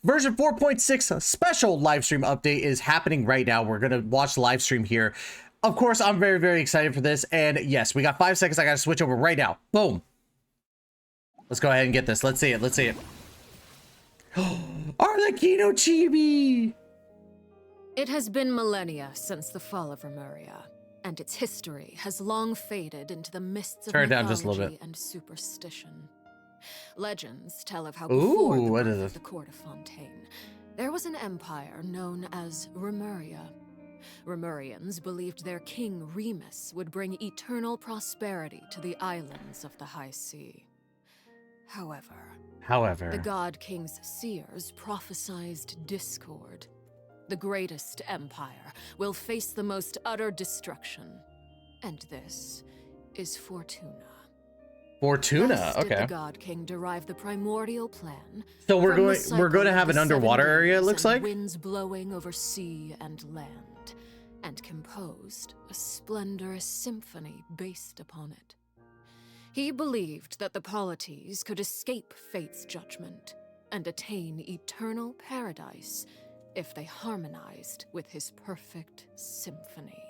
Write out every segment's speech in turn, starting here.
version 4.6 special live stream update is happening right now. We're gonna watch the live stream here. Of course, I'm very, very excited for this. And yes, we got 5 seconds. I gotta switch over right now. Boom. Let's go ahead and get this. Let's see it. Let's see it. Arlecchino Chibi! It has been millennia since the fall of Remuria, and its history has long faded into the mists of mythology and superstition. Legends tell of how before the birth of the court of Fontaine, there was an empire known as Remuria. Remurians believed their king Remus would bring eternal prosperity to the islands of the High Sea. However, the God King's seers prophesied discord. The greatest empire will face the most utter destruction. And this is Fortuna. Fortuna, okay. Did the God King derive the primordial plan? So we're going to have an underwater area, it looks like. Winds blowing over sea and land, and composed a splendorous symphony based upon it. He believed that the polities could escape fate's judgment and attain eternal paradise if they harmonized with his perfect symphony.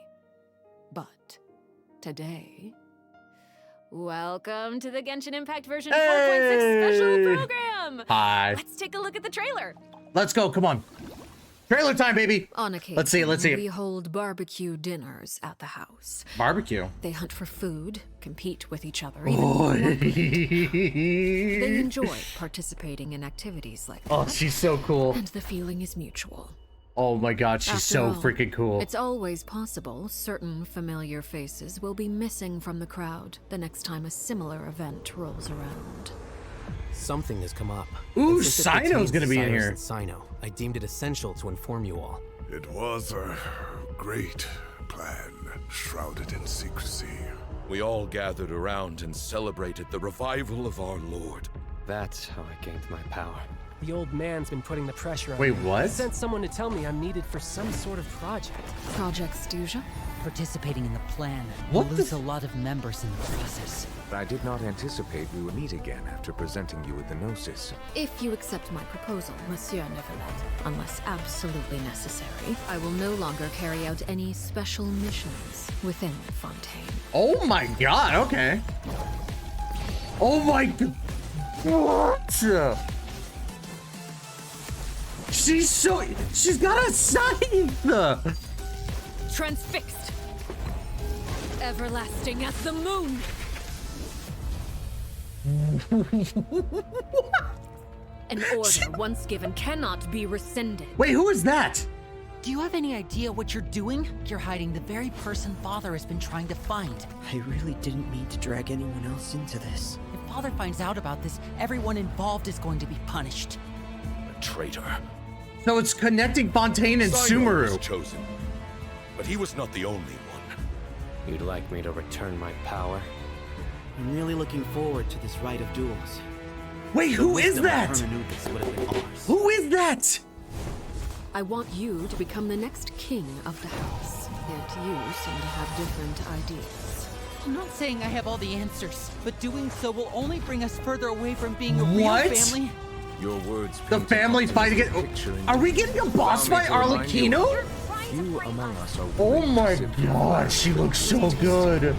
But today, welcome to the Genshin Impact version 4.6 special program! Hi. Let's take a look at the trailer. Let's go, come on. Trailer time, baby. On occasion, let's see it. We hold barbecue dinners at the house. Barbecue? They hunt for food, compete with each other, even they enjoy participating in activities like that. Oh, she's so cool. And the feeling is mutual. Oh my god, she's so freaking cool. It's always possible certain familiar faces will be missing from the crowd the next time a similar event rolls around. Something has come up. Ooh, Sino's gonna be in here. Sino, I deemed it essential to inform you all. It was a great plan, shrouded in secrecy. We all gathered around and celebrated the revival of our Lord. That's how I gained my power. The old man's been putting the pressure on me. Wait, what? He sent someone to tell me I'm needed for some sort of project. Project Stuja? Participating in the plan. We'll lose a lot of members in the process. I did not anticipate we would meet again after presenting you with the Gnosis. If you accept my proposal, Monsieur Nevelet, unless absolutely necessary, I will no longer carry out any special missions within Fontaine. Oh my god, okay. Oh my god. What? She's got a scythe! Transfixed. Everlasting as the moon. An order once given cannot be rescinded. Wait, who is that? Do you have any idea what you're doing? You're hiding the very person Father has been trying to find. I really didn't mean to drag anyone else into this. If Father finds out about this, everyone involved is going to be punished. A traitor. So it's connecting Fontaine and Sumeru. Was chosen, but he was not the only one. You'd like me to return my power? I'm really looking forward to this rite of duels. Wait, who is that? Who is that? I want you to become the next king of the house. Yet you seem to have different ideas. I'm not saying I have all the answers, but doing so will only bring us further away from being a real family. Your words. The family's fighting it. Are we getting a boss fight, Arlecchino? Few among us are. Oh my god, she looks so good.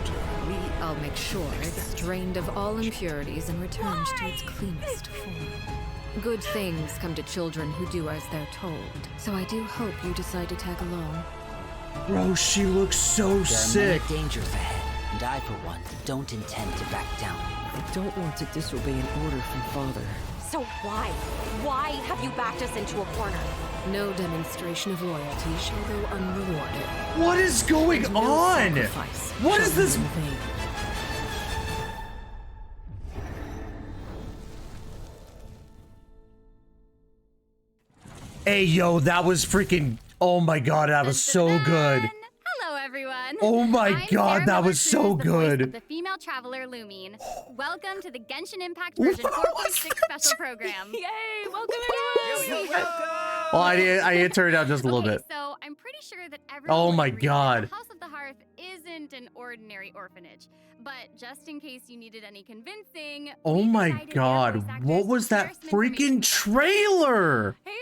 I'll make sure it's drained of all impurities and returned to its cleanest form. Good things come to children who do as they're told, so I do hope you decide to tag along. Bro, she looks so sick. There are many dangers ahead, and I, for one, don't intend to back down. I don't want to disobey an order from Father. So why? Why have you backed us into a corner? No demonstration of loyalty shall go unrewarded. What is going on? What is this? Hey, yo, that was freaking... Oh my god, that was so good. Hello, everyone. Oh my god, that was so good. The female traveler Lumine. Welcome to the Genshin Impact version 4.6 special program. Yay! Welcome, everyone. Well, I did turn it down just a little bit. So I'm pretty sure that everyone. Oh my god. The House of the Hearth isn't an ordinary orphanage, but just in case you needed any convincing. Oh my god, what was that freaking trailer? Hey,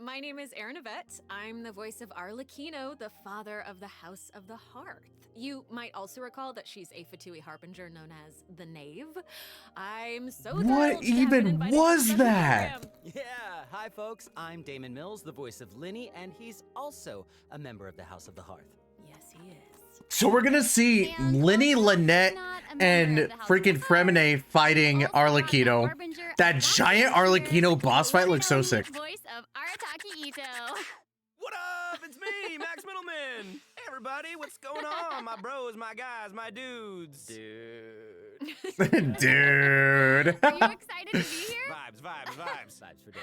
my name is Erin Yvette. I'm the voice of Arlecchino, the father of the House of the Hearth. You might also recall that she's a Fatui harbinger known as the Knave. I'm so What even was that? Yeah, hi folks. I'm Damon Mills, the voice of Linny, and he's also a member of the House of the Hearth. Yes, he is. So we're gonna see Linny, Lynette, and freaking Fremine fighting Arlecchino. That giant Arlecchino boss fight looks so sick. Voice of Arataki Ito. What up? It's me, Max Middleman. Hey everybody, what's going on? My bros, my guys, my dudes. Dude. Dude. Are you excited to be here? Vibes for days.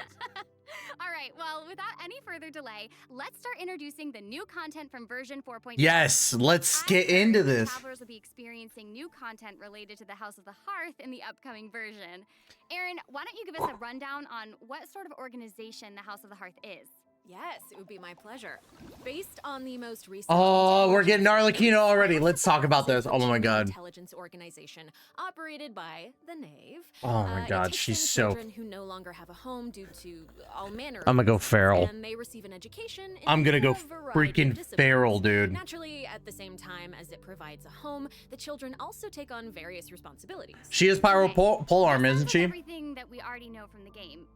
All right, well, without any further delay, let's start introducing the new content from version 4.0. Yes, let's get into this. Travelers will be experiencing new content related to the House of the Hearth in the upcoming version. Erin, why don't you give us a rundown on what sort of organization the House of the Hearth is? Yes, it would be my pleasure. Based on the most recent... Oh, we're getting Arlecchino already. Let's talk about this. Oh my god. Intelligence organization operated by the Knave. Oh my god, she's so... Children who no longer have a home due to all manner of I'm gonna go feral. and they receive an education in I'm gonna go a variety of freaking disciplines. feral, dude. Naturally, at the same time as it provides a home, the children also take on various responsibilities. She is Pyro Polearm, isn't she? Everything that we already know from the game.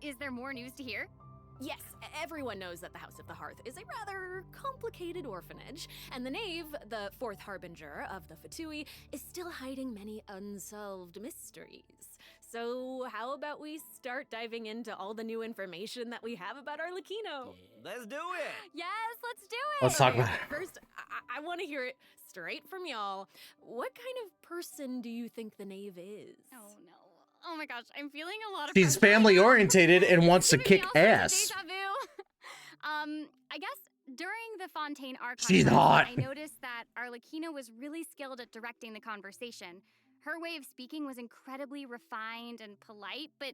Is there more news to hear? Yes, everyone knows that the House of the Hearth is a rather complicated orphanage, and the Knave, the fourth harbinger of the Fatui, is still hiding many unsolved mysteries. So how about we start diving into all the new information that we have about Arlecchino? Let's do it! Yes, let's do it! Let's talk about it. First, I want to hear it straight from y'all. What kind of person do you think the Knave is? Oh no. Oh my gosh, I'm feeling a lot of She's pressure. family orientated and wants to kick ass. Deja vu. I guess during the Fontaine Archive, She's hot. I noticed that Arlecchino was really skilled at directing the conversation. Her way of speaking was incredibly refined and polite, but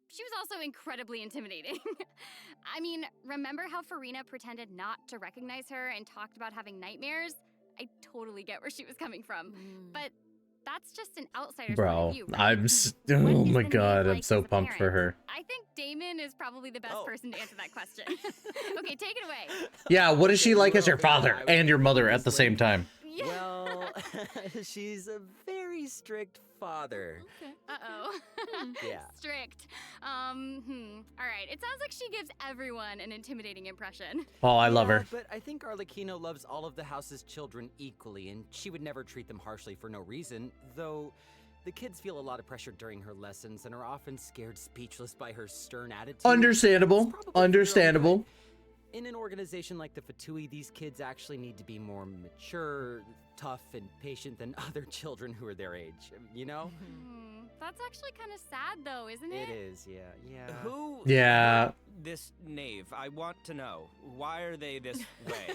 she was also incredibly intimidating. I mean, remember how Rina pretended not to recognize her and talked about having nightmares? I totally get where she was coming from, but that's just an outsider's point of view, right? Oh my god, I'm so pumped for her. I think Damon is probably the best person to answer that question. Okay, take it away. Yeah, what is she like as your father and your mother at the same time? Yeah. Well, she's a very strict father. Okay. Uh-oh. Yeah. Strict. All right. It sounds like she gives everyone an intimidating impression. Oh, I love her. But I think Arlecchino loves all of the house's children equally, and she would never treat them harshly for no reason, though the kids feel a lot of pressure during her lessons and are often scared speechless by her stern attitude. Understandable. Understandable. In an organization like the Fatui, these kids actually need to be more mature, tough, and patient than other children who are their age, you know? That's actually kind of sad, though, isn't it? It is, yeah. Who? Yeah. This knave. I want to know. Why are they this way?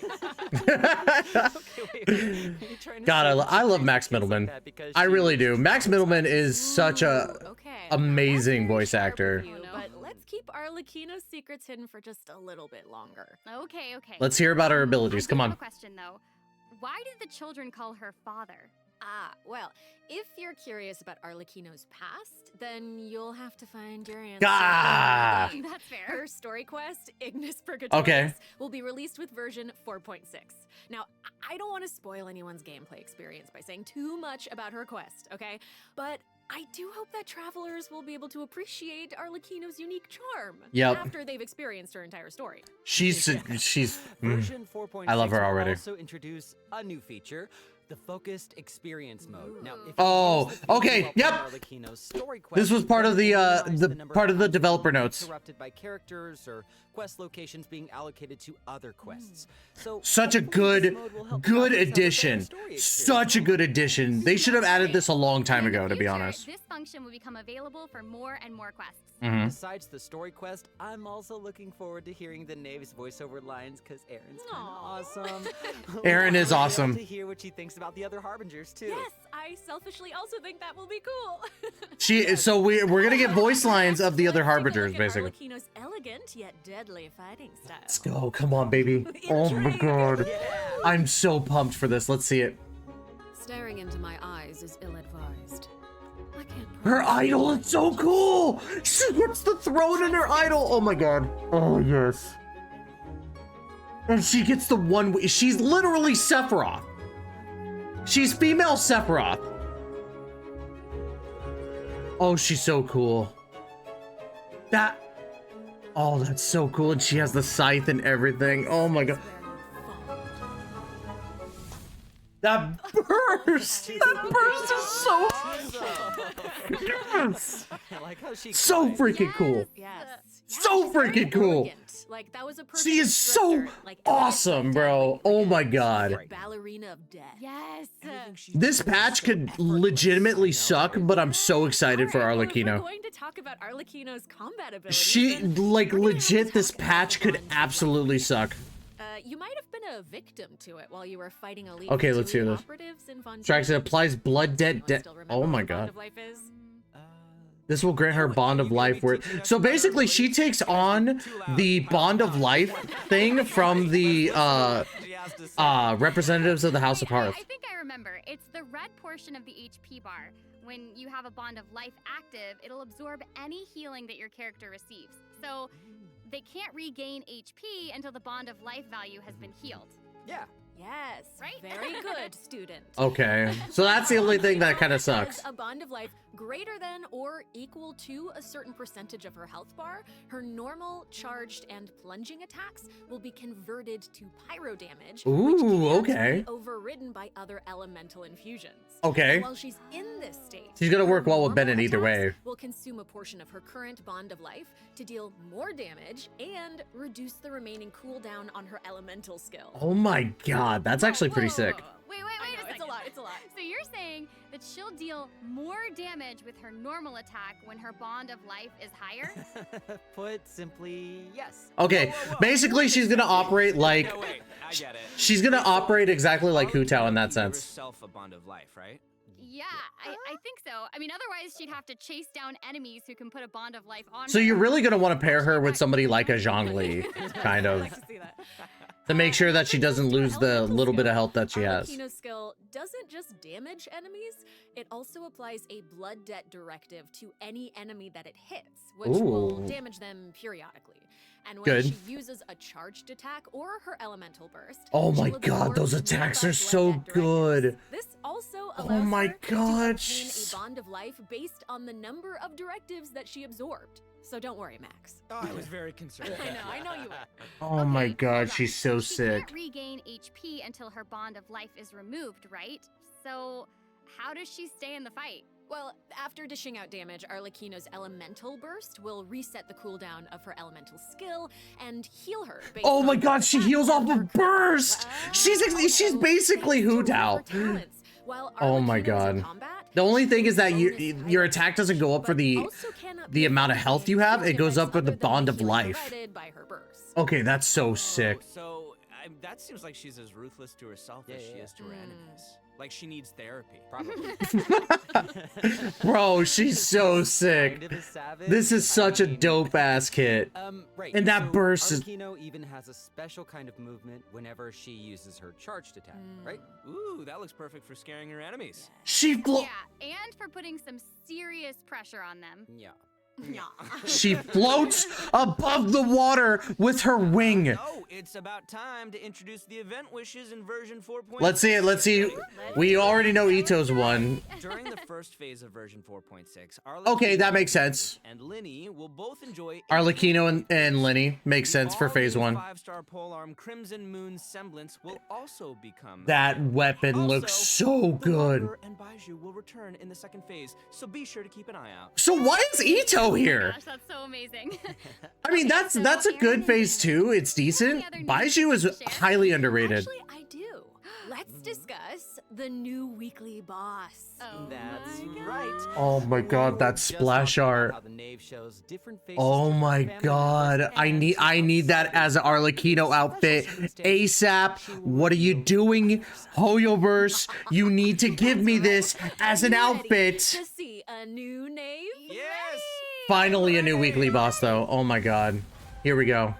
God, I love Max Middleman. I really do. Max Middleman is such a amazing voice actor. But let's keep Arlecchino's secrets hidden for just a little bit longer. Okay. Let's hear about her abilities. Come I on. have a question, though. Why did the children call her father? Well, if you're curious about Arlecchino's past, then you'll have to find your answer. Ah! That's fair. Her story quest, Ignis Purgatorius, will be released with version 4.6. Now, I don't want to spoil anyone's gameplay experience by saying too much about her quest, okay? But I do hope that travelers will be able to appreciate Arlecchino's unique charm after they've experienced her entire story. She's Version 4.6 I love her already. will also introduce a new feature, the focused experience mode. Now, if okay, yep. This was part of the developer notes. Interrupted by characters or quest locations being allocated to other quests. So Such a good addition. Such a good addition. They should have added this a long time ago, to be honest. This function will become available for more and more quests. Besides the story quest, I'm also looking forward to hearing the Knave's voiceover lines because Erin's kind of awesome. Erin is awesome. To hear what she thinks about the other harbingers too. Yes, I selfishly also think that will be cool. So we're gonna get voice lines of the other harbingers, basically. Arlecchino's elegant yet deadly fighting style. Let's go, come on, baby. Oh my god, I'm so pumped for this. Let's see it. Staring into my eyes is ill-advised. Her idol is so cool. She gets the throne in her idol. Oh my god. Oh yes. And she gets the one. She's literally Sephiroth. She's female Sephiroth. Oh, she's so cool. That. Oh, that's so cool. And she has the scythe and everything. Oh my god. That burst! That burst is so yes! So freaking cool. Yes. So freaking cool. Like that was a She is so awesome, bro. Oh my god. Ballerina of death. Yes. This patch could legitimately suck, but I'm so excited for Arlecchino. We're going to talk about Arlecchino's combat ability. She, like, legit, this patch could absolutely suck. You might have been a victim to it while you were fighting elite. Okay, let's hear this. Strikes it applies blood debt. Oh my god. This will grant her bond of life. So basically, she takes on the bond of life thing from the representatives of the House of Hearth. I think I remember. It's the red portion of the HP bar. When you have a bond of life active, it'll absorb any healing that your character receives. So they can't regain HP until the bond of life value has been healed. Yeah. Yes. Right? Very good, student. Okay. So that's the only thing that kind of sucks. A bond of life greater than or equal to a certain percentage of her health bar, her normal, charged, and plunging attacks will be converted to pyro damage. Ooh, okay. Be overridden by other elemental infusions. Okay. And while she's in this state, She's gonna work well with Bennett either way. will consume a portion of her current bond of life to deal more damage and reduce the remaining cooldown on her elemental skill. Oh my god, that's actually pretty sick. Wait a second. It's a lot. So you're saying that she'll deal more damage with her normal attack when her bond of life is higher? Put simply, yes. Okay, basically she's gonna operate like... No, wait, I get it. She's gonna operate exactly like Hu Tao in that sense. Herself a bond of life, right? Yeah, I think so. I mean, otherwise she'd have to chase down enemies who can put a bond of life on So her. you're really gonna want to pair her with somebody like a Zhongli, kind of, to make sure that she doesn't lose the little bit of health that she has. Arlecchino's skill doesn't just damage enemies, it also applies a blood debt directive to any enemy that it hits, which will Ooh. damage them periodically. And when Good. she uses a charged attack or her elemental burst, Oh my she'll god, absorb those nearby attacks are blood so debt directives. good. This also Oh allows my her to god, obtain she's... a bond of life based on the number of directives that she absorbed. So don't worry, Max. Oh, I was very concerned. I know you were. Oh my god, hold on. she's so She sick. can't regain HP until her bond of life is removed, right? So how does she stay in the fight? Well, after dishing out damage, Arlecchino's elemental burst will reset the cooldown of her elemental skill and heal her. based Oh my on god, she her heals off stats of burst! She's basically Hu Tao. Oh my god. The only thing is that your attack doesn't go up for the amount of health you have, it goes up for the bond of life. Okay, that's so sick. So that seems like she's as ruthless to herself as she is to her enemies. Like she needs therapy. Probably. Bro, she's so sick. This is such a dope ass kit. Right. And that so burst is... Arlecchino even has a special kind of movement whenever she uses her charged attack, right? Ooh, that looks perfect for scaring her enemies. She Yeah, and for putting some serious pressure on them. Yeah. She floats above the water with her wing. Oh, it's about time to introduce the event wishes in version 4.6. Let's see it. Let's see. We already know Ito's one. During the first phase of version 4.6, Okay, that makes sense. and Linny will both enjoy Arlecchino and Linny makes sense for phase one. 5-star polearm Crimson Moon semblance will also become That weapon looks so good. Lover and Baiju will return in the second phase, so be sure to keep an eye out. So why is Ito here? Gosh, that's so amazing. I mean, that's a good phase two. It's decent. Baiju is highly underrated. Actually, I do. Let's discuss the new weekly boss. Oh, That's right. Oh my god, that splash art. How the Knave shows different faces Oh to my family god, members I need that as an Arlecchino outfit ASAP. What are you doing, Hoyoverse? You need to give me this as an outfit. To see a new knave? Yes! Finally a new weekly boss though. Oh my god. Here we go.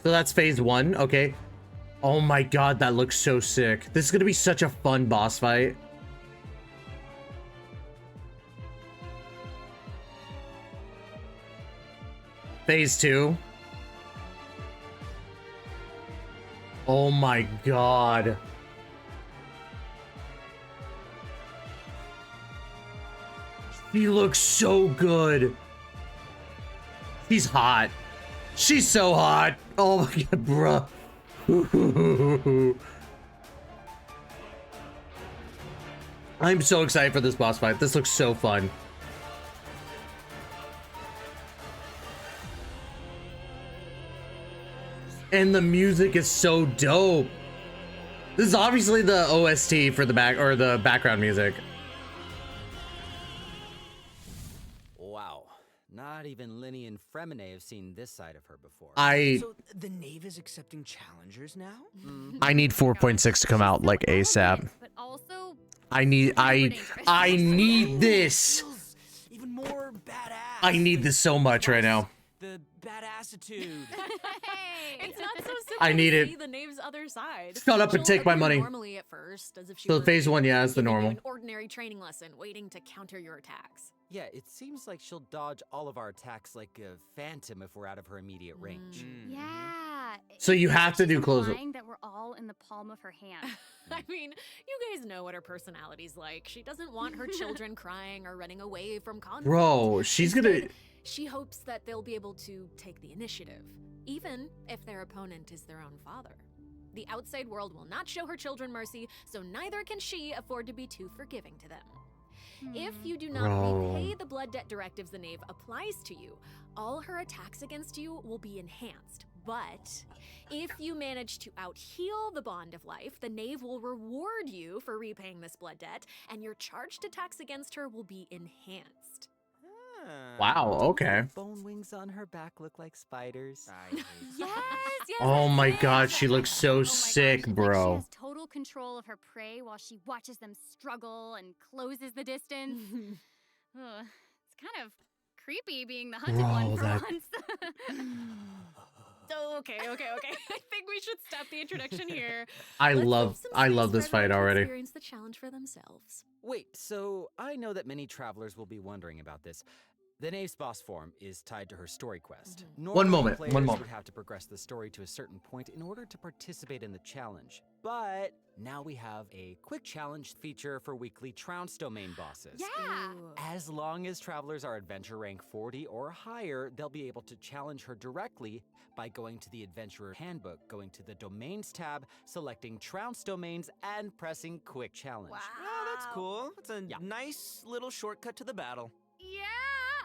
So that's phase one, okay. Oh my god, that looks so sick. This is gonna be such a fun boss fight. Phase 2. Oh my god. She looks so good. She's hot. She's so hot. Oh my god, bruh. I'm so excited for this boss fight. This looks so fun. And the music is so dope. This is obviously the OST for the background music. Wow. Not even Linny and Fremine have seen this side of her before. So the Knave is accepting challengers now? I need 4.6 to come out like ASAP. But also, I need this. Even more badass. I need this so much right now. The badassitude. Hey, it's not so simple. I need to it. see the Knave's other side. Shut up and take my money. Normally at first, as if she So were phase 1, yeah, is the giving you normal. an ordinary training lesson, waiting to counter your attacks. Yeah, it seems like she'll dodge all of our attacks like a phantom if we're out of her immediate range. yeah. So you have to do She's close up. implying that we're all in the palm of her hand. I mean, you guys know what her personality's like. She doesn't want her children crying or running away from conflict. Bro, she's gonna... Instead, she hopes that they'll be able to take the initiative, even if their opponent is their own father. The outside world will not show her children mercy, so neither can she afford to be too forgiving to them. If you do not repay the blood debt directives the Knave applies to you, all her attacks against you will be enhanced. But if you manage to out-heal the Bond of Life, the Knave will reward you for repaying this blood debt, and your charged attacks against her will be enhanced. Wow, okay. Bone wings on her back look like spiders. Yes, Oh my that's it. god, she looks so sick, It's like bro. she has total control of her prey while she watches them struggle and closes the distance. Ugh, it's kind of creepy being the hunted one for once. Okay. I think we should stop the introduction here. I Let's love hope some space this for fight everyone to already. Experience the challenge for themselves. Wait, so I know that many travelers will be wondering about this. The Knave's boss form is tied to her story quest. One moment, Players one moment. would have to progress the story to a certain point in order to participate in the challenge. But now we have a quick challenge feature for weekly Trounce domain bosses. Yeah. As long as travelers are adventure rank 40 or higher, they'll be able to challenge her directly by going to the Adventurer Handbook, going to the Domains tab, selecting Trounce domains, and pressing Quick Challenge. Wow. Oh, that's cool. That's a nice little shortcut to the battle. Yeah.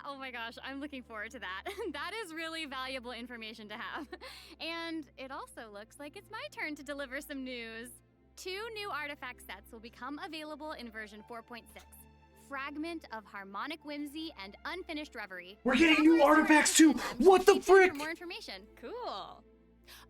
Oh my gosh, I'm looking forward to that. That is really valuable information to have. And it also looks like it's my turn to deliver some news. 2 new artifact sets will become available in version 4.6. Fragment of Harmonic Whimsy and Unfinished Reverie. We're getting new artifacts too! What the frick? For more information. Cool.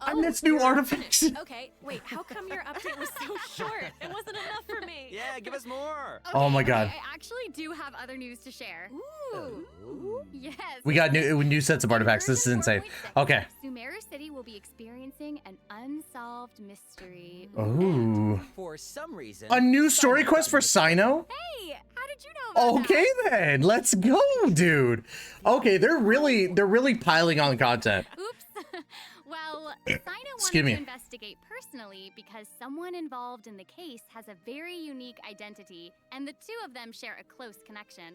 I missed new you're artifacts. finished. Okay, wait, how come your update was so short? It wasn't enough for me. Yeah, give us more. Okay, Oh my god. I actually do have other news to share. Ooh. Yes. We got new sets of artifacts. This is insane. Okay. Sumeru City will be experiencing an unsolved mystery. Ooh. For some reason, A new story quest for Sino? Hey, how did you know about Okay then, let's go, dude. Okay, they're really piling on content. that? Oops. Well, Sino Excuse wanted me. to investigate personally because someone involved in the case has a very unique identity, and the two of them share a close connection.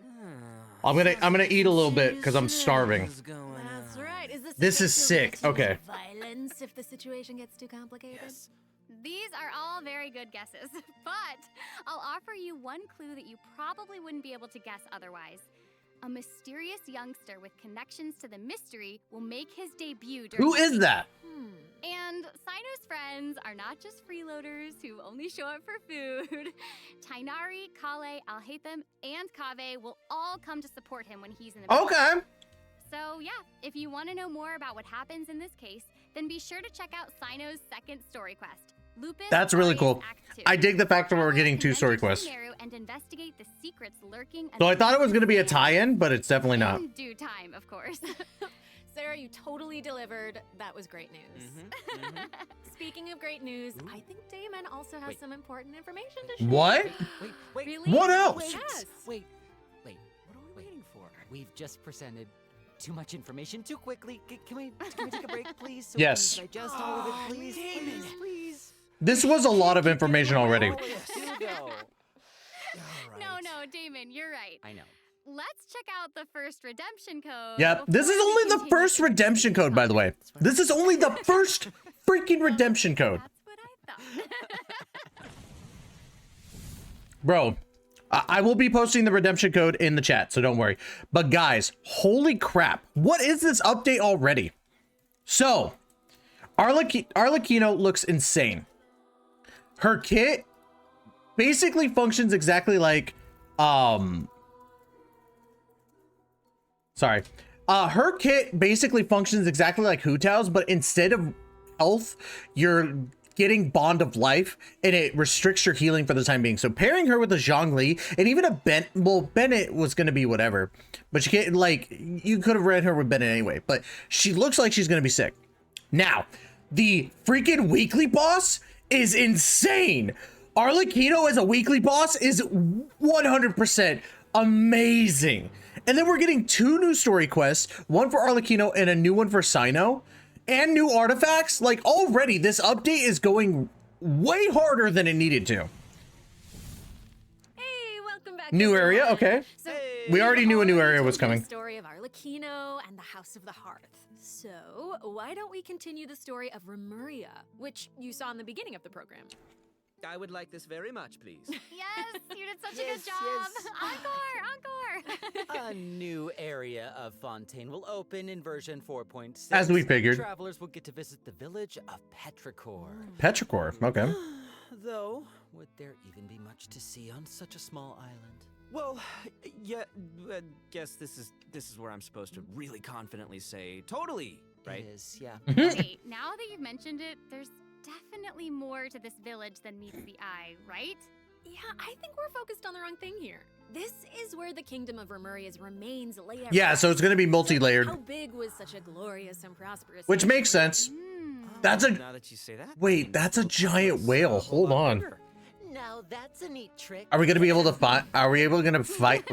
I'm gonna eat a little bit because I'm starving. That's right. This is sick. Okay. Violence if the situation gets too complicated. These are all very good guesses, but I'll offer you one clue that you probably wouldn't be able to guess otherwise. A mysterious youngster with connections to the mystery will make his debut during Who is that? And Sino's friends are not just freeloaders who only show up for food. Tainari, Kale, Alhaitham, and Kave will all come to support him when he's in the mission. Okay. So yeah, if you want to know more about what happens in this case, then be sure to check out Sino's second story quest. Lupus That's really Aureus cool. Act 2. I dig the fact that we're getting 2 story Enter quests. Sumeru and investigate the secrets lurking So I thought it was gonna be a tie-in, but it's definitely not. in due time, of course. Sarah, you totally delivered. That was great news. Speaking of great news, I think Damon also has some important information to share. What? Wait. Really? What else? Yes. Wait. What are we waiting for? We've just presented too much information too quickly. Can we take a break, please? So Yes. we can digest all of it, please. Please. This was a lot of information already. No, Damon, you're right. I know. Let's check out the first redemption code. Yep, this is only the first redemption code, by the way. This is only the first freaking redemption code. That's what I thought. Bro, I will be posting the redemption code in the chat, so don't worry. But guys, holy crap. What is this update already? So, Arlecchino looks insane. Her kit basically functions exactly like, her kit basically functions exactly like Hu Tao's, but instead of health, you're getting Bond of Life, and it restricts your healing for the time being. So pairing her with a Zhongli, and even a Bennett was going to be whatever, but you can't, like, you could have read her with Bennett anyway, but she looks like she's going to be sick. Now, the freaking weekly boss is insane. Arlecchino as a weekly boss is 100% amazing. And then we're getting 2 new story quests, one for Arlecchino and a new one for Sino, and new artifacts. Like, already this update is going way harder than it needed to. Hey, welcome back. New area, okay. So, We already knew a new area was coming. The story of Arlecchino and the House of the Hearth. So, why don't we continue the story of Remuria, which you saw in the beginning of the program? I would like this very much, please. Yes, you did such a good job. Encore. A new area of Fontaine will open in version 4.6. As we figured. Travelers will get to visit the village of Petrichor. Petrichor, okay. Though, would there even be much to see on such a small island? Well, yeah, guess this is where I'm supposed to really confidently say totally, right? It is, yeah. Wait, now that you've mentioned it, there's definitely more to this village than meets the eye, right? Yeah, I think we're focused on the wrong thing here. This is where the kingdom of Remuria's remains lay out. Yeah, so it's going to be multi-layered. How big was such a glorious and prosperous... Which makes sense. That's Now that you say that. Wait, that's a giant whale. Hold on. Now that's a neat trick. Are we going to be able to fight? Are we able to fight?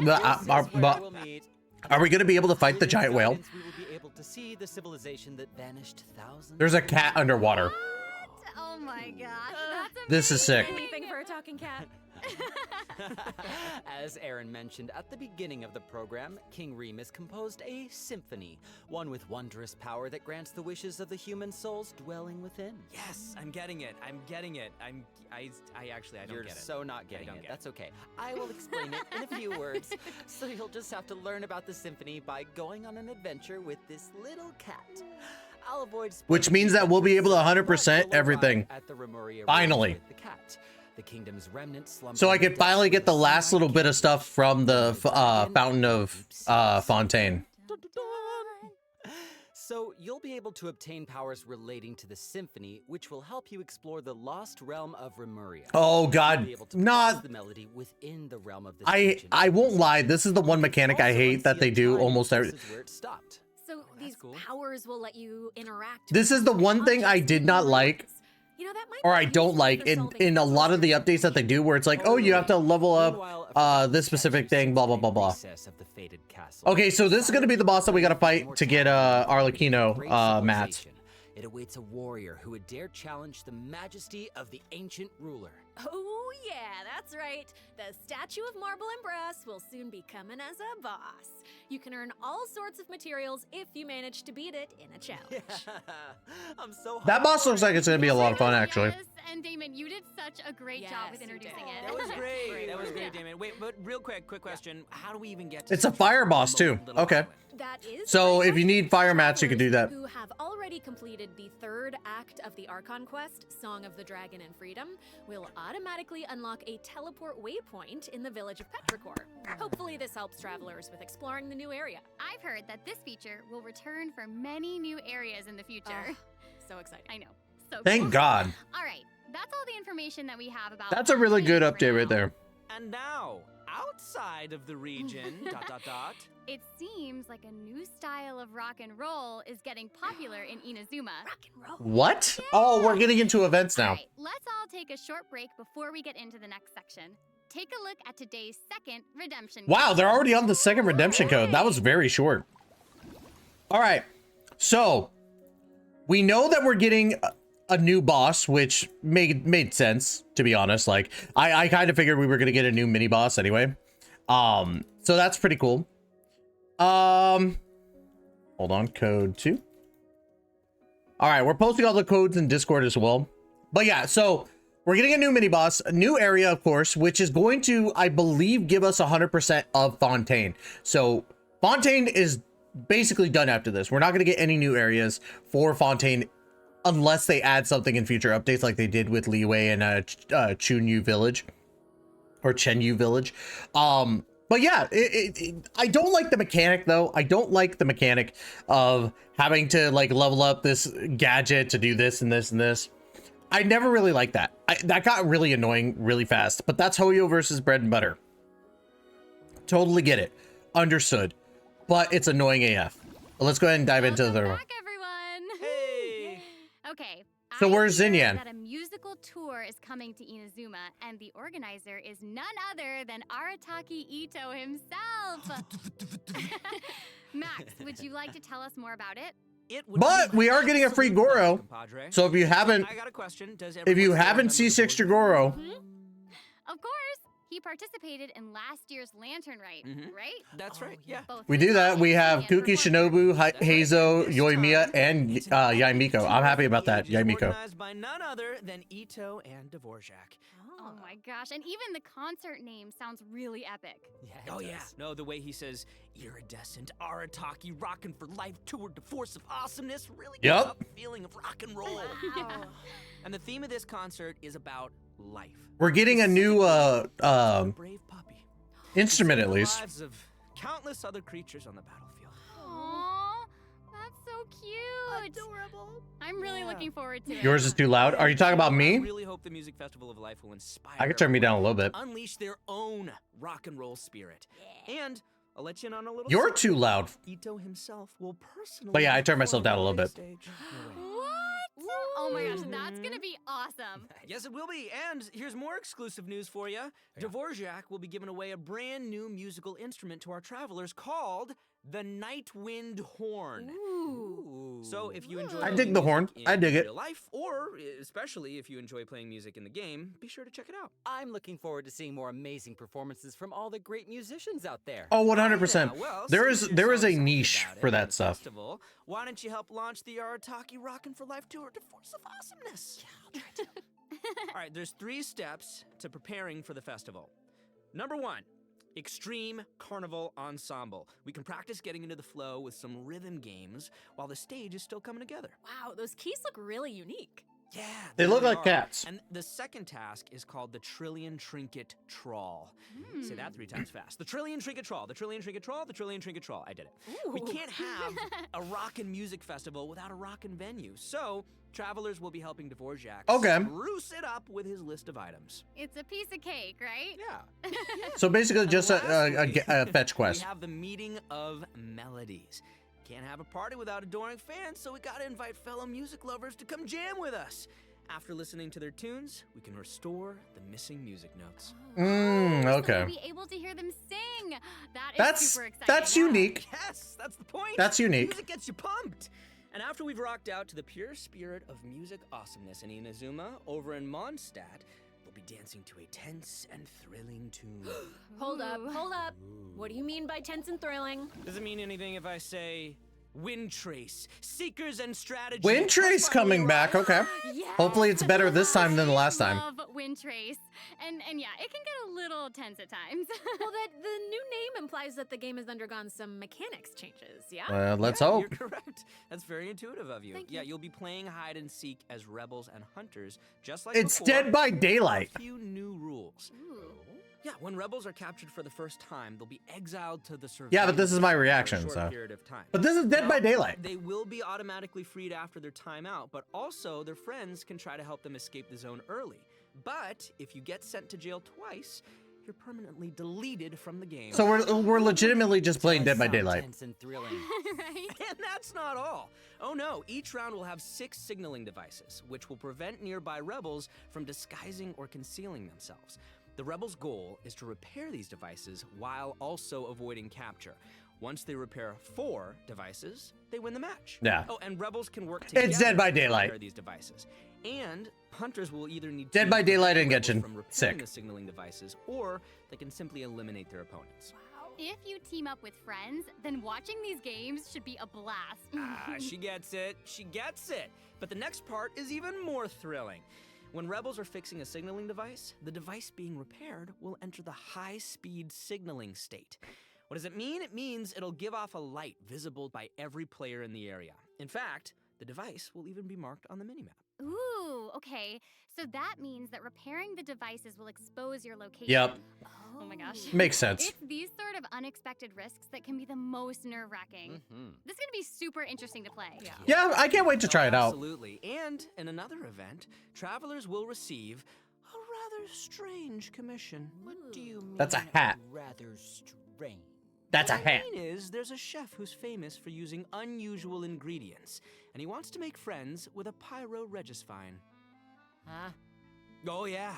Are we going to be able to fight the giant whale? We will be able to see the civilization that vanished thousands. There's a cat underwater. Oh my gosh, that's amazing. This is sick. Anything for a talking cat. As Aaron mentioned at the beginning of the program, King Remus composed a symphony, one with wondrous power that grants the wishes of the human souls dwelling within. Yes, I'm getting it. I don't You're get it. so not getting it. get That's okay. I will explain it in a few words. So you'll just have to learn about the symphony by going on an adventure with this little cat. I'll avoid Which means that we'll be able to 100% everything. at the Remuria Finally. with the cat. The kingdom's remnants slumber So I in could finally get the last little bit of stuff from the Fountain of Fontaine. So you'll be able to obtain powers relating to the symphony, which will help you explore the lost realm of Remuria. Oh You'll God, be able to not. pause the melody within the realm of this I won't lie. This is the one mechanic I hate that they do almost every. where it stopped. So these cool. powers will let you interact. This is the one thing I did not like, You know, that might or be I don't useful like for in solving a lot of the updates that they do, where it's like, oh, you have to level up this specific thing, blah blah blah blah. Recess of the fated castle. Okay, so this is gonna be the boss that we gotta fight to get Arlecchino mats. It awaits a warrior who would dare challenge the majesty of the ancient ruler. Oh yeah, that's right. The statue of marble and brass will soon be coming as a boss. You can earn all sorts of materials if you manage to beat it in a challenge. I'm so That boss looks like it's gonna be a lot of fun, actually. Yes, and Damon, you did such a great job with introducing it. That was great. That was great, Damon. Wait, but real quick question. How do we even get to It's a fire boss too. Okay. That is So if you need fire mats, you can do that. Who have already completed the third act of the Archon quest, Song of the Dragon and Freedom, will automatically unlock a teleport waypoint in the village of Petrichor. Hopefully this helps travelers with exploring the new area. I've heard that this feature will return for many new areas in the future. So exciting. I know. So Thank cool. God. All right, that's all the information that we have about. That's a really good Fontaine update right now. there. And now, outside of the region, ... It seems like a new style of rock and roll is getting popular in Inazuma. Rock and roll. What? Oh, we're getting into events now. All right, let's all take a short break before we get into the next section. Take a look at today's second redemption code. Wow, they're already on the second redemption code. That was very short. All right, so we know that we're getting a new boss, which made sense, to be honest. Like, I kind of figured we were gonna get a new mini boss anyway. So that's pretty cool. Hold on, code 2. All right, we're posting all the codes in Discord as well. But yeah, so we're getting a new mini boss, a new area, of course, which is going to, I believe, give us 100% of Fontaine. So Fontaine is basically done after this. We're not going to get any new areas for Fontaine unless they add something in future updates like they did with Liyue and Chunyu Village or Chenyu Village. But yeah, I don't like the mechanic though. I don't like the mechanic of having to like level up this gadget to do this and this and this. I never really liked that. That got really annoying really fast, but that's Hoyo versus bread and butter. Totally get it. Understood. But it's annoying AF. But let's go ahead and dive into the Welcome back, everyone. Hey. Okay. So where's I hear Xinyan? that a musical tour is coming to Inazuma, and the organizer is none other than Arataki Ito himself. Max, would you like to tell us more about it? But we are getting a free Goro. So if you haven't, I got a question. Does if you haven't C6'd your Goro, Of course. He participated in last year's Lantern Rite, right? That's right, yeah. Both we do that. We have Kuki, Shinobu, Heizo, Yoimiya, and Yaimiko. I'm happy about that, Yaimiko. Organized by none other than Ito and Dvorak. Oh my gosh, and even the concert name sounds really epic. Yeah, yeah. No, the way he says iridescent Arataki rockin' for life toward the force of awesomeness really gives Yep. up the feeling of rock and roll. Wow. And the theme of this concert is about life. We're getting a new Brave puppy. instrument at The least. lives of countless other creatures on the battlefield. Aww, that's so cute. Adorable. I'm really looking forward to it. Yours is too loud. Are you talking about I me? really hope the Music Festival of Life will inspire I can turn me down a little bit. to unleash their own rock and roll spirit. And I'll let you in on a little You're secret. too loud. Ito himself will personally But yeah, I turned myself down a little bit. What? Oh my gosh, that's gonna be awesome. Yes, it will be. And here's more exclusive news for you. Dvorak will be giving away a brand new musical instrument to our travelers called the Nightwind Horn. Ooh. So if you enjoy I dig playing the horn. music I in dig it. real life, or especially if you enjoy playing music in the game, be sure to check it out. I'm looking forward to seeing more amazing performances from all the great musicians out there. Oh, 100%. Yeah, well, There since is you're there is so a excited niche about it for and that the stuff. festival, why don't you help launch the Arataki Rockin' for Life Tour to Force of Awesomeness? Yeah, I'll try to. All right, there's 3 steps to preparing for the festival. Number 1, Extreme Carnival Ensemble. We can practice getting into the flow with some rhythm games while the stage is still coming together. Wow, those keys look really unique. Yeah, They look really like are. cats. And the second task is called the Trillion Trinket Trawl. Say that 3 times fast. The Trillion Trinket Trawl, the Trillion Trinket Trawl, the Trillion Trinket Trawl. I did it. We can't have a rockin' music festival without a rockin' venue. So, travelers will be helping Dvorak spruce it up with his list of items. It's a piece of cake, right? Yeah. So basically just a fetch quest. We have the Meeting of Melodies. Can't have a party without adoring fans, so we gotta invite fellow music lovers to come jam with us. After listening to their tunes, we can restore the missing music notes. Okay. We'll be able to hear them sing. That's super exciting. That's unique. Yes, that's the point. That's unique. Music gets you pumped. And after we've rocked out to the pure spirit of music awesomeness in Inazuma, over in Mondstadt, we'll be dancing to a tense and thrilling tune. Hold up. What do you mean by tense and thrilling? Does it mean anything if I say Wind Trace, Seekers and Strategy? Wind Trace coming back. Okay. Yes. Hopefully it's better this time than the last time. I love Wind Trace. And yeah, it can get a little tense at times. Well, the new name implies that the game has undergone some mechanics changes, yeah? Let's Yeah, hope. You're correct. That's very intuitive of you. Thank Yeah, you. you'll be playing hide and seek as rebels and hunters, just like It's before, Dead by with Daylight. A few new rules. Yeah, when rebels are captured for the first time, they'll be exiled to the surveillance. Yeah, but this is my reaction, for a short so. period of time. But this is Dead by Daylight. They will be automatically freed after their time out, but also their friends can try to help them escape the zone early. But if you get sent to jail twice, you're permanently deleted from the game. So we're legitimately just playing Dead by Daylight. Tense and thrilling. Right? And that's not all. Oh no, each round will have 6 signaling devices, which will prevent nearby rebels from disguising or concealing themselves. The rebels' goal is to repair these devices while also avoiding capture. Once they repair 4 devices, they win the match. Yeah. Oh, and rebels can work together It's Dead by to Daylight. repair these devices. And hunters will either need Dead to by Daylight prevent and rebels Genshin. from repairing Sick. the signaling devices, or they can simply eliminate their opponents. If you team up with friends, then watching these games should be a blast. She gets it. She gets it. But the next part is even more thrilling. When rebels are fixing a signaling device, the device being repaired will enter the high-speed signaling state. What does it mean? It means it'll give off a light visible by every player in the area. In fact, the device will even be marked on the minimap. Ooh, okay. So that means that repairing the devices will expose your location. Yep. Oh my gosh. Makes sense. It's these sort of unexpected risks that can be the most nerve-wracking. This is going to be super interesting to play. Yeah, I can't wait to try it out. Absolutely. And in another event, travelers will receive a rather strange commission. What do you mean? That's a hat. Rather strange. That's a What hat. I mean is, there's a chef who's famous for using unusual ingredients, and he wants to make friends with a Pyro Regisfine. Huh? Oh yeah,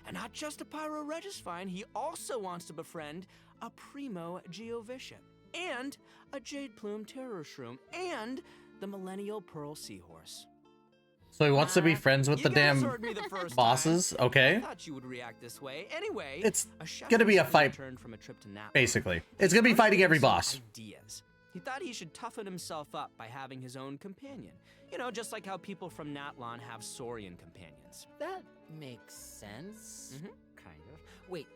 and not just a Pyro Regisfine, he also wants to befriend a Primo Geovician, and a Jade Plume Terror Shroom, and the Millennial Pearl Seahorse. So he wants to be friends with You the guys damn heard me the first bosses. time. I Okay. thought you would react this way. Anyway, It's a chef gonna be a recently fight, returned from a trip to Napa. basically. It's gonna be fighting every boss. Ideas. He thought he should toughen himself up by having his own companion. You know, just like how people from Natlan have Saurian companions. That makes sense. Kind of. Wait,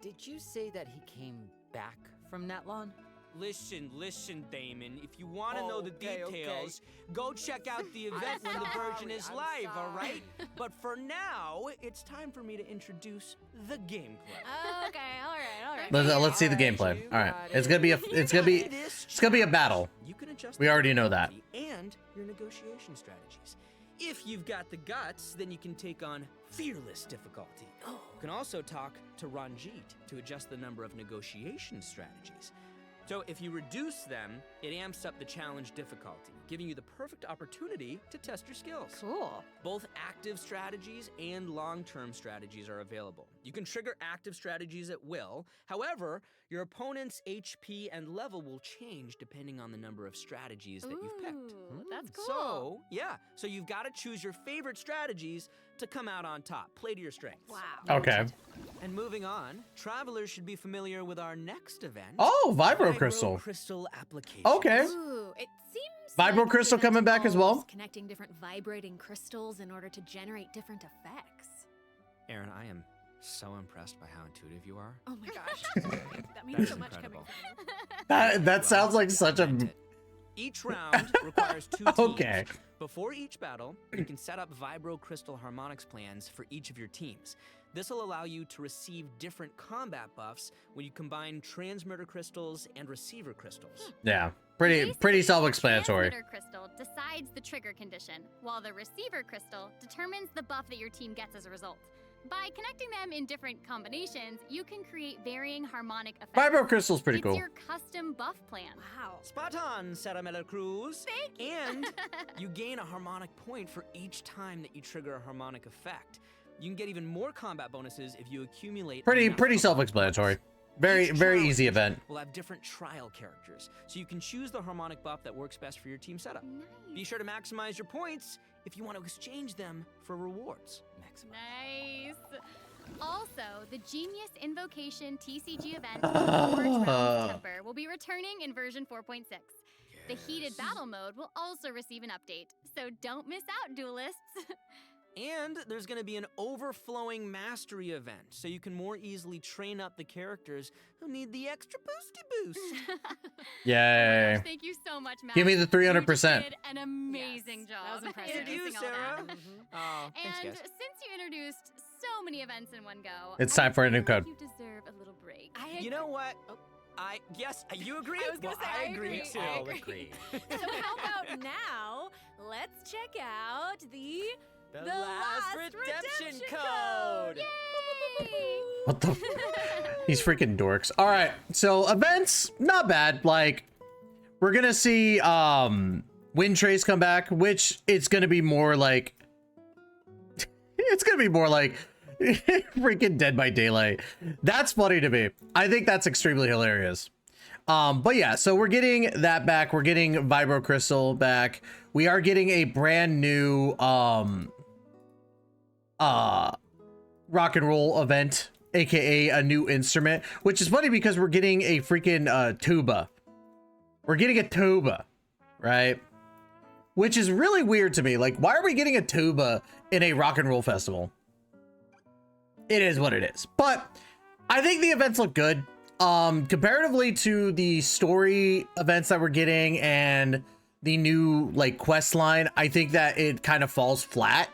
did you say that he came back from Natlan? Listen, Damon. If you want to know the details, go check out the event when the version is live, all right? But for now, it's time for me to introduce the gameplay. Okay, all right. Let's see the gameplay. All right, it's gonna be a battle. You can adjust We the already know that. difficulty and your negotiation strategies. If you've got the guts, then you can take on fearless difficulty. You can also talk to Ranjit to adjust the number of negotiation strategies. So if you reduce them, it amps up the challenge difficulty, giving you the perfect opportunity to test your skills. Cool. Both active strategies and long-term strategies are available. You can trigger active strategies at will. However, your opponent's HP and level will change depending on the number of strategies that you've picked. That's cool. So you've got to choose your favorite strategies to come out on top. Play to your strengths. Wow. Okay. And moving on, travelers should be familiar with our next event. Oh, Vibro Crystal. Crystal application. Okay. Ooh, it seems Vibro like the Crystal event coming back as well? involves connecting different vibrating crystals in order to generate different effects. Aaron, I am so impressed by how intuitive you are. Oh my gosh. That means so much coming incredible. from you. That sounds like such a. Each round requires 2 teams. Okay. Before each battle, you can set up Vibro Crystal Harmonics plans for each of your teams. This will allow you to receive different combat buffs when you combine Transmitter Crystals and Receiver Crystals. Yeah, pretty self-explanatory. Transmitter crystal decides the trigger condition, while the receiver crystal determines the buff that your team gets as a result. By connecting them in different combinations, you can create varying harmonic effects. Vibro Crystal's pretty cool. It's your custom buff plan. Wow. Spot on, Sarah Miller Cruz. Thank you. And you gain a harmonic point for each time that you trigger a harmonic effect. You can get even more combat bonuses if you accumulate. Pretty self-explanatory. Very easy event. We'll have different trial characters, so you can choose the harmonic buff that works best for your team setup. Nice. Be sure to maximize your points if you want to exchange them for rewards. Nice. Also, the Genius Invocation TCG event Forge Realms Temper will be returning in version 4.6. The Heated Battle mode will also receive an update, so don't miss out, duelists. And there's going to be an overflowing mastery event, so you can more easily train up the characters who need the extra boosty boost. Yay. Gosh, thank you so much, Matt. Give me the 300%. You did an amazing job. That was impressive. Thank you, introducing all Sarah. that. Oh, thanks, And guys. since you introduced so many events in one go, It's time for a new feel like code. You deserve a little break. You know what? Yes, you agree? I was gonna say, I agree. too. I agree. So how about now, let's check out the The last redemption code. Yay! What the? These freaking dorks. All right, so events, not bad. Like, we're gonna see Wind Trace come back, which it's gonna be more like it's gonna be more like freaking Dead by Daylight. That's funny to me. I think that's extremely hilarious. But yeah, so we're getting that back. We're getting Vibro Crystal back. We are getting a brand new rock and roll event, aka a new instrument, which is funny because we're getting a freaking tuba. We're getting a tuba, right? Which is really weird to me. Like, why are we getting a tuba in a rock and roll festival? It is what it is. But I think the events look good. Comparatively to the story events that we're getting and the new like quest line, I think that it kind of falls flat.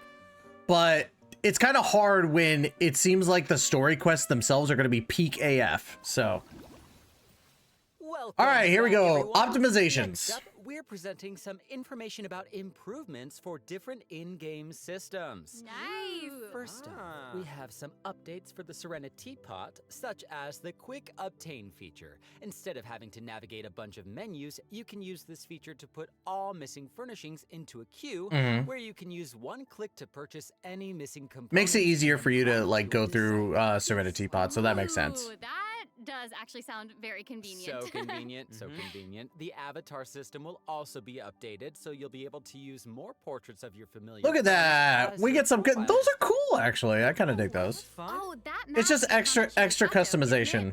But it's kind of hard when it seems like the story quests themselves are going to be peak AF. So, all right, here we go. Optimizations. Next up, we're presenting some information about improvements for different in-game systems. Nice. First up, we have some updates for the Serenity Pot, such as the Quick Obtain feature. Instead of having to navigate a bunch of menus, you can use this feature to put all missing furnishings into a queue, where you can use one click to purchase any missing components. Makes it easier for you to like go through Serenity Pot, so that makes sense. That does actually sound very convenient. So convenient, so convenient. The avatar system will also be updated, so you'll be able to use more portraits of your familiar. Look at that. We get some good. Those are cool, actually. I kind of dig those. Oh, that It's just extra customization.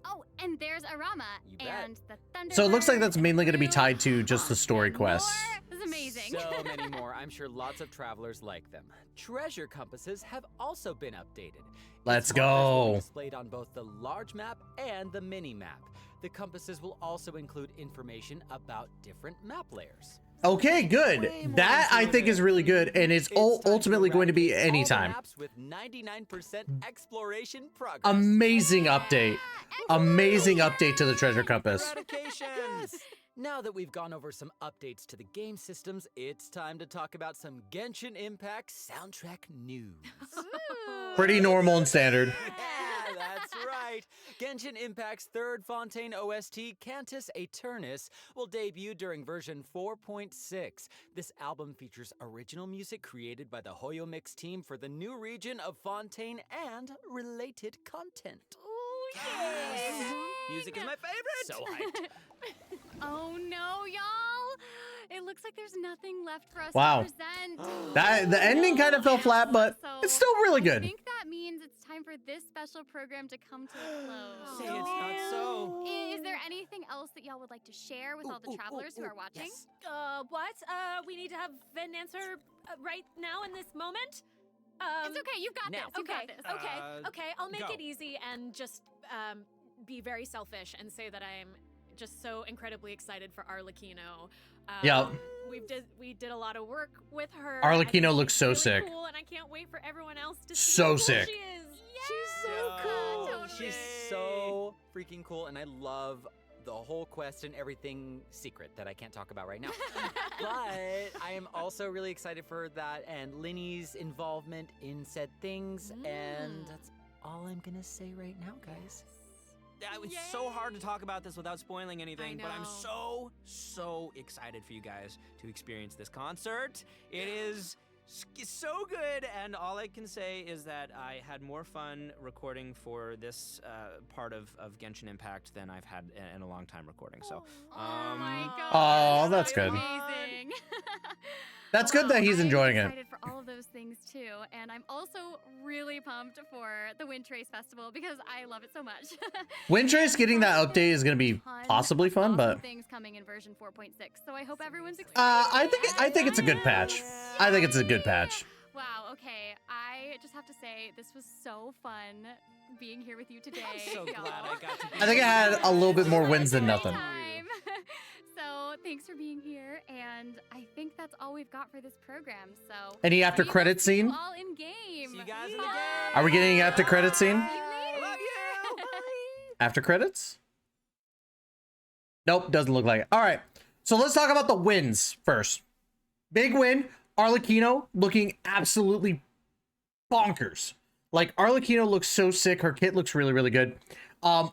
Oh, and there's Arama and the Thunder. So it looks like that's mainly going to be tied to just the story quests. This is amazing. So many more. I'm sure lots of travelers like them. Treasure compasses have also been updated. Let's Its markers will be go. displayed on both the large map and the mini map. The compasses will also include information about different map layers. Okay, good. That I think is really good, and it's ultimately going to be anytime. With 99% exploration progress. Amazing update. Amazing update to the treasure compass. Yes. Now that we've gone over some updates to the game systems, it's time to talk about some Genshin Impact soundtrack news. Pretty normal and standard. Yeah, that's right. Genshin Impact's third Fontaine OST, Cantus Aeternus, will debut during version 4.6. This album features original music created by the Hoyo Mix team for the new region of Fontaine and related content. Ooh, yes. Music is my favorite. So hyped. Oh no, y'all! It looks like there's nothing left for us Wow. to present. The ending kind of fell flat, but it's still really I good. think that means it's time for this special program to come to a close. Say it's not so. Is there anything else that y'all would like to share with all the travelers who are watching? Yes. What? We need to have an answer right now in this moment? It's okay, you've got now. this. You got this. Okay, I'll make go. it easy and just be very selfish and say that I'm just so incredibly excited for Arlecchino. Yep. We did a lot of work with her. Arlecchino looks so really sick. cool, and I can't wait for everyone else to see So how cool sick. she is. She's so cool. She's so freaking cool, and I love the whole quest and everything secret that I can't talk about right now. But I am also really excited for that and Linny's involvement in said things, and that's all I'm gonna say right now, guys. It's so hard to talk about this without spoiling anything, but I'm know. so excited for you guys to experience this concert. It is so good, and all I can say is that I had more fun recording for this part of Genshin Impact than I've had in a long time recording. So, Oh my god. Oh, that's good. Amazing. That's good that he's enjoying I'm it. excited for all of those things too, and I'm also really pumped for the Wind Trace Festival because I love it so much. Wind Trace getting that update is going to be possibly fun, but things coming in version 4.6, so I hope everyone's excited. I think it's a good patch. I think it's a good patch. Wow, okay. I just have to say, this was so fun being here with you today. I'm so glad I got to be I think it had a little bit more wins than nothing. So thanks for being here, and I think that's all we've got for this program. So Any after credit scene? all in game. See you guys in the game. Are we getting an after credit scene? I love you. After credits? Nope, doesn't look like it. All right, so let's talk about the wins first. Big win, Arlecchino looking absolutely bonkers. Like, Arlecchino looks so sick. Her kit looks really, really good.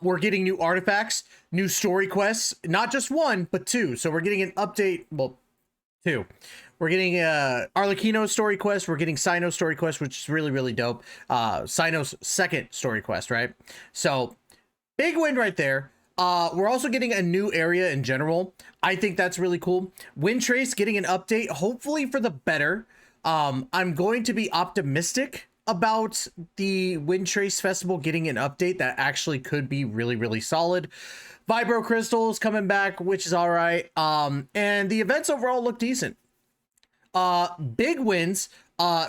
We're getting new artifacts, new story quests, not just one, but two. So we're getting an update, well, two. We're getting Arlecchino story quest. We're getting Cyno story quest, which is really, really dope. Cyno's second story quest, right? So big win right there. We're also getting a new area in general. I think that's really cool. Windtrace getting an update, hopefully for the better. I'm going to be optimistic about the Windtrace Festival getting an update that actually could be really, really solid. Vibro Crystals coming back, which is all right. And the events overall look decent. Big wins,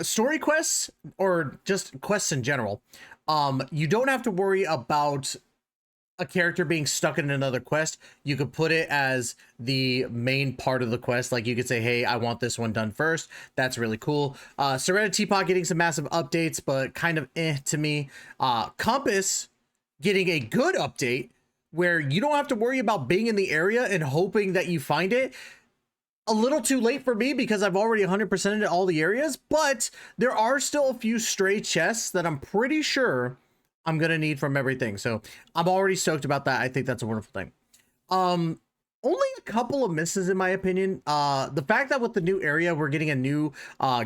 story quests, or just quests in general. You don't have to worry about a character being stuck in another quest. You could put it as the main part of the quest. Like, you could say, hey, I want this one done first. That's really cool. Serena Teapot getting some massive updates, but kind of to me. Compass getting a good update where you don't have to worry about being in the area and hoping that you find it. A little too late for me because I've already 100%ed all the areas, but there are still a few stray chests that I'm pretty sure I'm gonna need from everything. So I'm already stoked about that. I think that's a wonderful thing. Only a couple of misses in my opinion. The fact that with the new area we're getting a new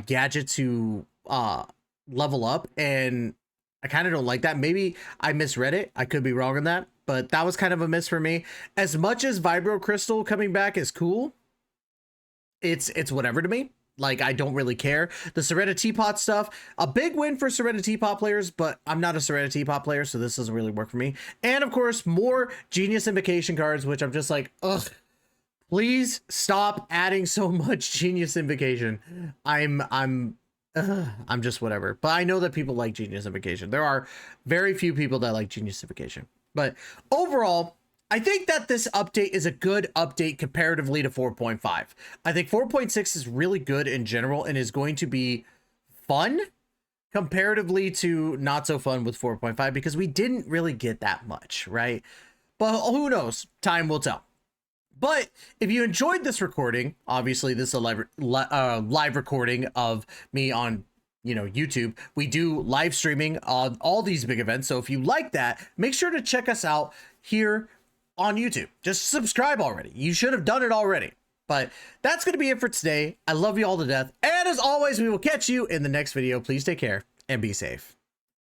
gadget to level up, and I kind of don't like that. Maybe I misread it. I could be wrong on that, but that was kind of a miss for me. As much as Vibro Crystal coming back is cool, it's whatever to me. Like, I don't really care. The Serena Teapot stuff, a big win for Serena Teapot players, but I'm not a Serena Teapot player, so this doesn't really work for me. And of course, more Genius Invocation cards, which I'm just like, ugh, please stop adding so much Genius Invocation. I'm just whatever. But I know that people like Genius Invocation. There are very few people that like Genius Invocation. But overall, I think that this update is a good update comparatively to 4.5. I think 4.6 is really good in general and is going to be fun comparatively to not so fun with 4.5 because we didn't really get that much, right? But who knows? Time will tell. But if you enjoyed this recording, obviously this is a live recording of me on YouTube. We do live streaming on all these big events. So if you like that, make sure to check us out here on YouTube. Just subscribe already. You should have done it already. But that's going to be it for today. I love you all to death. And as always, we will catch you in the next video. Please take care and be safe.